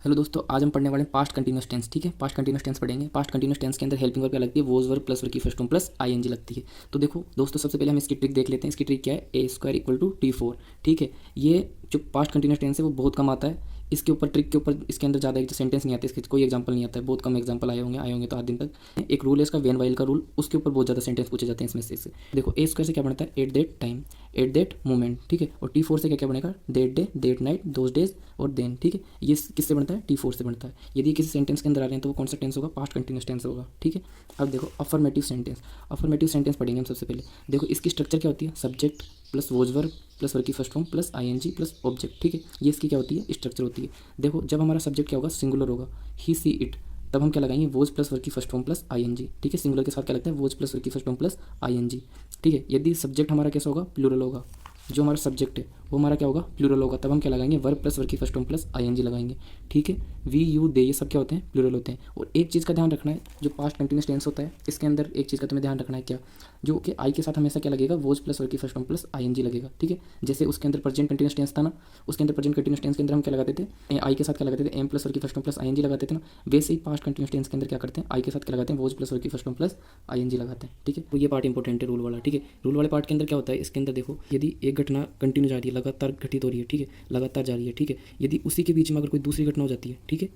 Hello दोस्तों, आज हम पढ़ने वाले हैं पास्ट कंटिन्यूस टेंस। ठीक है, पास्ट कंटिन्यूस टेंस पढ़ेंगे। पास्ट कंटिन्यूस टेंस के अंदर हेल्पिंग वर्ब क्या लगती है? वोज वर्ब प्लस वर्ब की फर्स्ट फॉर्म प्लस आईएनजी लगती है। तो देखो दोस्तों, सबसे पहले हम इसकी ट्रिक देख लेते हैं। इसकी ट्रिक क्या है? ए स्क्वायर इक्वल टू T4। ठीक है, ये जो पास्ट कंटिन्यूस टेंस है वो बहुत कम आता है। इसके ऊपर ट्रिक के ऊपर इसके अंदर ज़्यादा सेंटेंस नहीं आते, इसके कोई एग्जांपल नहीं आता है। बहुत कम एग्जांपल आए होंगे तो 8 दिन तक। एक रूल है इसका, वेन वाइल का रूल, उसके ऊपर बहुत ज़्यादा सेंटेंस पूछे जाते हैं इसमें से। देखो ए स्क्वायर से क्या बनता है? At that time, at that moment. ठीक है, और T4 से क्या क्या बनेगा? That day, that night, those days और देन। ठीक है, ये किससे बनता है? T4 से बनता है। यदि किसी सेंटेंस के अंदर आ रहे हैं तो वो कौन सा टेंस होगा? पास्ट कंटिन्यूस टेंस होगा। ठीक है, अब देखो अफर्मेटिव सेंटेंस। अफर्मेटिव सेंटेंस पढ़ेंगे हम सबसे पहले। देखो इसकी स्ट्रक्चर क्या होती है? Subject plus was verb plus verb की first form plus ING plus object. ठीक है, ये इसकी क्या होती है? स्ट्रक्चर होती है। देखो जब हमारा सब्जेक्ट क्या होगा? सिंगुलर होगा, ही सी इट, तब हम क्या लगाएंगे? वोज प्लस वर्ब की फर्स्ट फॉर्म प्लस आईएनजी। ठीक है, सिंगुलर के साथ क्या लगता है? वोज प्लस वर्ब की फर्स्ट फॉर्म प्लस आईएनजी। ठीक है, यदि सब्जेक्ट हमारा कैसा होगा? प्लूरल होगा, जो हमारा सब्जेक्ट है वो हमारा क्या होगा? प्लूरल होगा, तब हम क्या लगाएंगे? वर्ब प्लस वर्ब की फर्स्ट फॉर्म प्लस आईएनजी लगाएंगे। ठीक है, वी यू दे ये सब क्या होते हैं? प्लूरल होते हैं। और एक चीज़ का ध्यान रखना है, जो पास्ट कंटिन्यूस टेंस होता है इसके अंदर एक चीज़ का तुम्हें ध्यान रखना है, क्या? जो कि आई के साथ हमेशा क्या लगेगा? वोज प्लस वर्ब की फर्स्ट फॉर्म प्लस आईएनजी लगेगा। ठीक है, जैसे उसके अंदर प्रेजेंट कंटिन्यूस टेंस था ना, उसके अंदर प्रेजेंट कंटिन्यूस टेंस के अंदर हम क्या लगाते थे? आई के साथ क्या लगाते थे? एम प्लस वर्ब की फर्स्ट फॉर्म प्लस आईएनजी लगाते थे ना। वैसे ही पास्ट कंटिन्यूस टेंस के अंदर क्या करते हैं? आई के साथ क्या लगाते हैं? वोज प्लस वर्ब की फर्स्ट फॉर्म प्लस आईएनजी लगाते हैं। ठीक है, तो ये पार्ट इंपॉर्टेंट है रूल वाला। ठीक है, रूल वाले पार्ट के अंदर क्या होता है? इसके अंदर देखो, यदि एक घटना कंटिन्यू जा रही है, लगातार घटित हो रही है, ठीक है, लगातार जा रही है, ठीक है, यदि उसी के बीच में अगर कोई दूसरी घटना हो जाती है, ठीक है,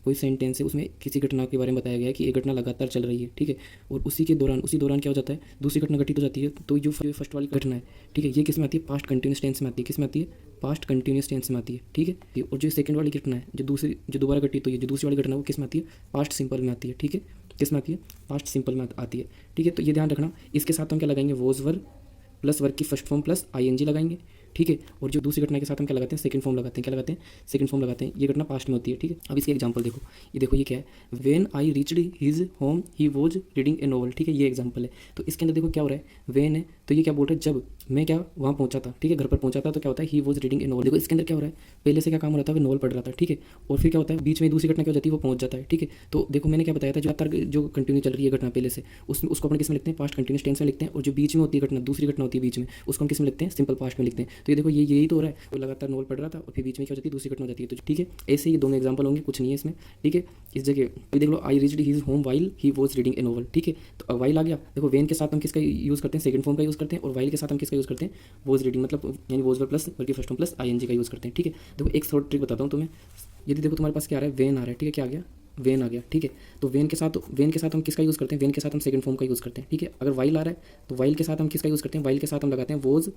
कोई सेंटेंस है उसमें किसी घटना के बारे में बताया गया है कि एक घटना लगातार चल रही है, ठीक है, और उसी दौरान क्या हो जाता है? दूसरी घटना घटित हो जाती है, तो जो फर्स्ट वाली घटना है, ठीक है, ये किस में आती है? पास्ट कंटिन्यूस टेंस में आती है। किस में आती है? पास्ट कंटिन्यूस टेंस में आती है। ठीक है, और जो सेकंड वाली घटना है, जो दोबारा घटित हुई है, जो दूसरी वाली घटना है, वो किस में आती है? पास्ट सिंपल में आती है। ठीक है, किस में आती है? पास्ट सिंपल में आती है। ठीक है, तो ये ध्यान रखना। इसके साथ हम क्या लगाएंगे? वोज वर्ब प्लस वर्ब की फर्स्ट फॉर्म प्लस आईएनजी लगाएंगे। ठीक है, और जो दूसरी घटना के साथ हम क्या लगाते हैं? सेकंड फॉर्म लगाते हैं। क्या लगाते हैं? सेकंड फॉर्म लगाते हैं। ये घटना पास्ट में होती है। ठीक है, अब इसके एग्जांपल देखो, ये देखो ये क्या है? When I reached his home he was reading a novel. ठीक है, ये एग्जांपल है। तो इसके अंदर देखो क्या हो रहा है? व्हेन है तो ये क्या बोल रहा है? जब मैं क्या वहाँ पहुंचा था, ठीक है, घर पर पहुंचा था, तो क्या होता है? ही वॉज रीडिंग ए नॉवल। देखो इसके अंदर क्या हो रहा है? पहले से क्या काम हो रहा था? नॉवल पढ़ रहा था, ठीक है, और फिर क्या होता है? बीच में दूसरी घटना क्या हो जाती है? वो पहुंच जाता है। ठीक है, तो देखो मैंने क्या बताया था, जो कंटिन्यू चल रही है घटना पहले से, उसमें उसको अपन किस में लिखते हैं? पास्ट कंटिन्यूस टेंस में लिखते हैं। और जो बीच में होती है घटना, दूसरी घटना होती है बीच में, उसको हम किस में लिखते हैं? सिंपल पास्ट में लिखते हैं। तो ये देखो, ये यही तो हो रहा है, वो लगातार नॉवल पढ़ रहा था और फिर बीच में क्या हो जाती है? दूसरी घटना हो जाती है। तो ठीक है, ऐसे ही दोनों एग्जांपल होंगे, कुछ नहीं है इसमें। ठीक है, इस जगह अभी देख लो, I reached his home while he was reading a novel. ठीक है, तो वाइल आ गया। देखो वेन के साथ हम किसका यूज़ करते हैं? सेकंड फॉर्म का यूज़ करते हैं। और वाइल के साथ हम किसका यूज़ करते हैं? वॉज रीडिंग, मतलब यानी वॉज वर्ब प्लस वर्ब की फर्स्ट फॉर्म प्लस आईएनजी का यूज़ करते हैं। ठीक है, देखो एक थर्ड ट्रिक बताता हूँ तुम्हें। यदि देखो तुम्हारे पास क्या आ रहा है? वेन आ रहा है, ठीक है, क्या आ गया? वेन आ गया। ठीक है, तो वेन के साथ हम किसका यूज़ करते हैं? वेन के साथ हम सेकंड फॉर्म का यूज़ करते हैं। ठीक है, अगर वाइल आ रहा है तो वाइल के साथ हम किसका यूज़ करते हैं? वाइल के साथ हम लगाते हैं वॉज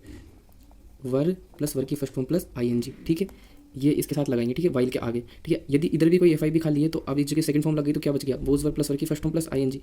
वर्ब प्लस वर्ब की फर्स्ट फॉर्म प्लस आईएनजी। ठीक है, ये इसके साथ लगाएंगे। ठीक है, वाइल के आगे। ठीक है, यदि इधर भी कोई एफ आई भी खाली है तो अब इस जगह सेकंड फॉर्म लग गई तो क्या बच गया? वॉज वर्ब प्लस वर्ब की फर्स्ट फॉर्म प्लस आईएनजी।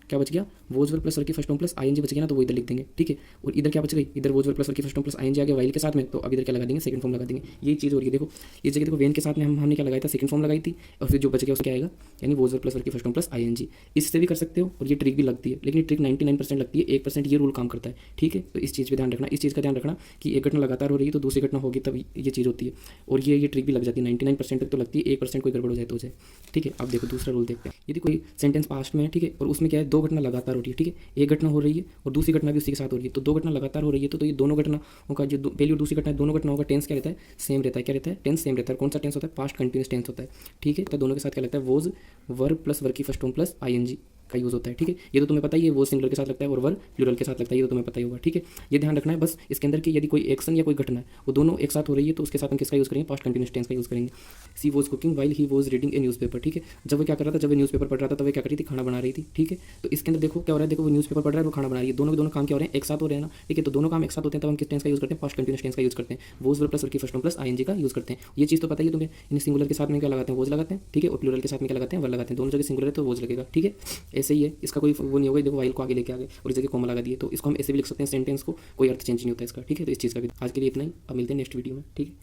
क्या बच गया? वोज वर्ब प्लस वर्ब की फर्स्ट फॉर्म प्लस आईएनजी बच गया ना, तो वो इधर लिख देंगे। ठीक है, और इधर क्या बच गई? इधर वोज वर्ब प्लस वर्ब की फर्स्ट फॉर्म प्लस आईएनजी आ गया वाइल के साथ में, तो अब इधर क्या लगा देंगे? सेकंड फॉर्म लगा देंगे। ये चीज़ हो रही है। देखो इस जगह देखो, वेन के साथ में हमने क्या लगाया था? सेकंड फॉर्म लगाई थी, और फिर जो बच गया उसका क्या आएगा? यानी वोज वर्ब प्लस वर्ब की फर्स्ट फॉर्म प्लस आईएनजी। इससे भी कर सकते हो, और ये ट्रिक भी लगती है, लेकिन ये ट्रिक 99% लगती है, 1% ये रूल काम करता है। ठीक है, तो इस चीज़ पर ध्यान रखना। इस चीज़ का ध्यान रखना कि एक घटना लगातार हो रही है तो दूसरी घटना होगी, तब ये चीज़ होती है। और ये ट्रिक भी लग जाती है। 99% तक तो लगती है, 1% कोई गड़बड़ हो जाए तो हो जाए। ठीक है, अब देखो दूसरा रूल देखते हैं। यदि कोई सेंटेंस पास्ट में है, ठीक है, और उसमें क्या है? दो घटना लगातार हो रही है। ठीक है, एक घटना हो रही है और दूसरी घटना भी उसी के साथ हो रही है, तो दो घटना लगातार हो रही है, तो ये दोनों घटनाओं का जो पहली और दूसरी घटना है, दोनों घटनाओं का टेंस क्या रहता है? सेम रहता है। क्या रहता है? टेंस सेम रहता है। कौन सा टेंस होता है? पास्ट कंटिन्यूस टेंस होता है। ठीक है, तो दोनों के साथ क्या लगता है? वोज वर्ब प्लस वर्ब की फर्स्ट फॉर्म प्लस आईएनजी का यूज़ होता है। ठीक है, ये तो तुम्हें पता ही है, वो सिंगुलर के साथ लगता है और वर्ब प्लूरल के साथ लगता है, ये तो तुम्हें पता ही होगा। ठीक है, ये ध्यान रखना है बस इसके अंदर कि यदि कोई एक्शन या कोई घटना है वो दोनों एक साथ हो रही है तो उसके साथ हम किसका यूज़ करेंगे? पास्ट कंटिन्यूस टेंस का यूज़ करेंगे। She was cooking while he was reading a newspaper. ठीक है, जब वो क्या कर रहा था? जब वो न्यूज़पेपर पढ़ रहा था तब वो क्या कर रही थी? खाना बना रही थी। ठीक है, तो इसके अंदर देखो क्या हो रहा है? देखो वो न्यूज़पेपर पढ़ रहा है, वो खाना बना रही है, दोनों के दोनों काम क्या हो रहे हैं? एक साथ हो रहे हैं ना। ठीक है, तो दोनों काम एक साथ होते हैं तब हम किस टेंस का यूज़ करते हैं? पास्ट कंटिन्यूस टेंस का यूज़ करते हैं। वोज वर्ब प्लस वर्ब की फर्स्ट फॉर्म प्लस आईएनजी का यूज़ करते हैं। ये चीज़ तो पता ही है तुम्हें। इन सिंगुलर के साथ में क्या लगाते हैं? वोज लगाते हैं। ठीक है, और प्लूरल के साथ में क्या लगाते हैं? वर्ब लगाते हैं। दोनों जगह सिंगुलर है तो वोज लगेगा। ठीक है, ऐसे ही है, इसका कोई वो नहीं होगा। देखो वाइल को आगे लेके आ गए और इस जगह कॉमा लगा दिए, तो इसको हम ऐसे भी लिख सकते हैं सेंटेंस को, कोई अर्थ चेंज नहीं होता इसका। ठीक है, तो इस चीज़ का भी आज के लिए इतना ही। अब मिलते हैं नेक्स्ट वीडियो में। ठीक है।